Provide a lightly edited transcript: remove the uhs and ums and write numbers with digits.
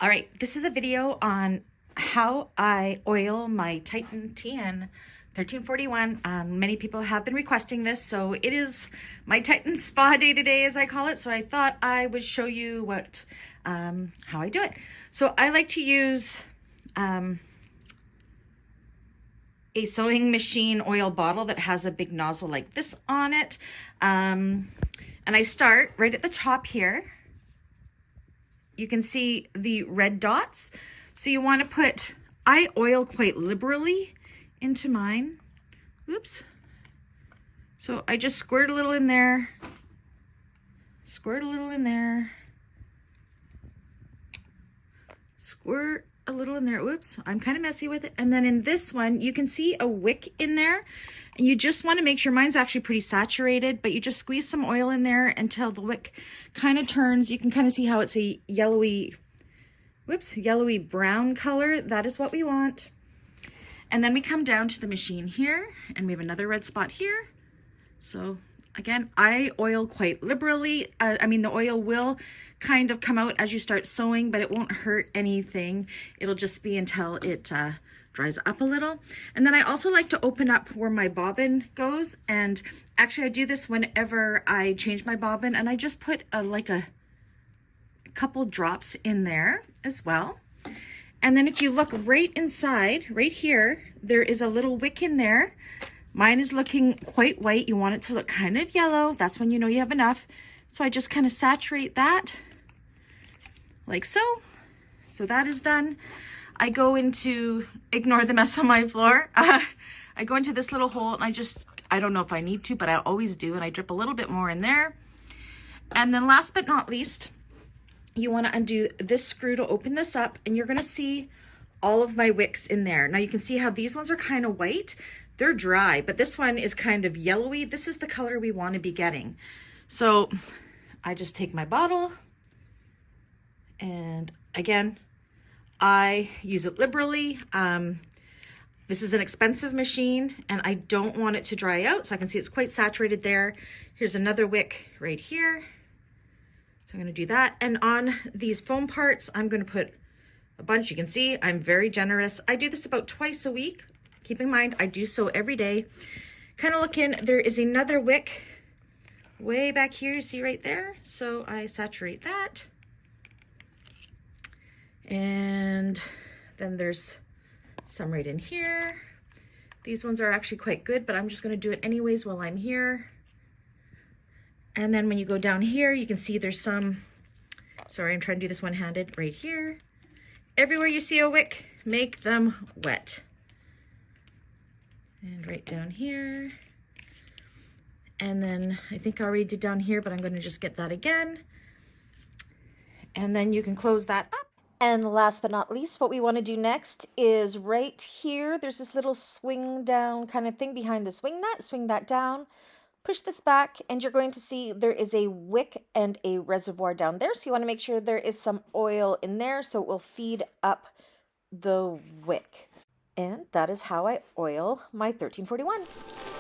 All right, this is a video on how I oil my Titan TN 1341. Many people have been requesting this, so it is my Titan spa day today, as I call it. So I thought I would show you how I do it. So I like to use a sewing machine oil bottle that has a big nozzle like this on it. And I start right at the top here. You can see the red dots. So you want to put, I oil quite liberally into mine. Oops. So I just squirt a little in there, squirt a little in there, squirt a little in there. Whoops, I'm kind of messy with it. And then in this one, you can see a wick in there. And you just want to make sure, mine's actually pretty saturated, but you just squeeze some oil in there until the wick kind of turns. You can kind of see how it's a yellowy, yellowy brown color. That is what we want. And then we come down to the machine here, and we have another red spot here. So again, I oil quite liberally. The oil will kind of come out as you start sewing, but it won't hurt anything. It'll just be until it dries up a little. And then I also like to open up where my bobbin goes. And actually I do this whenever I change my bobbin, and I just put like a couple drops in there as well. And then if you look right inside, right here, there is a little wick in there. Mine is looking quite white. You want it to look kind of yellow. That's when you know you have enough. So I just kind of saturate that like so. So that is done. I go into, ignore the mess on my floor. I go into this little hole, and I don't know if I need to, but I always do. And I drip a little bit more in there. And then last but not least, you want to undo this screw to open this up, and you're going to see all of my wicks in there. Now you can see how these ones are kind of white. They're dry, but this one is kind of yellowy. This is the color we want to be getting. So I just take my bottle, and again, I use it liberally. This is an expensive machine, and I don't want it to dry out, so I can see it's quite saturated there. Here's another wick right here. So I'm going to do that. And on these foam parts, I'm going to put a bunch. You can see I'm very generous. I do this about twice a week. Keep in mind, I do sew every day. Kind of look in, there is another wick way back here, you see right there. So I saturate that. And then there's some right in here. These ones are actually quite good, but I'm just going to do it anyways while I'm here. And then when you go down here, you can see there's some, sorry, I'm trying to do this one-handed, right here. Everywhere you see a wick, make them wet. And right down here. And then I think I already did down here, but I'm going to just get that again. And then you can close that up. And last but not least, what we want to do next is right here, there's this little swing down kind of thing behind the swing nut. Swing that down, push this back, and you're going to see there is a wick and a reservoir down there. So you want to make sure there is some oil in there so it will feed up the wick. And that is how I oil my 1341.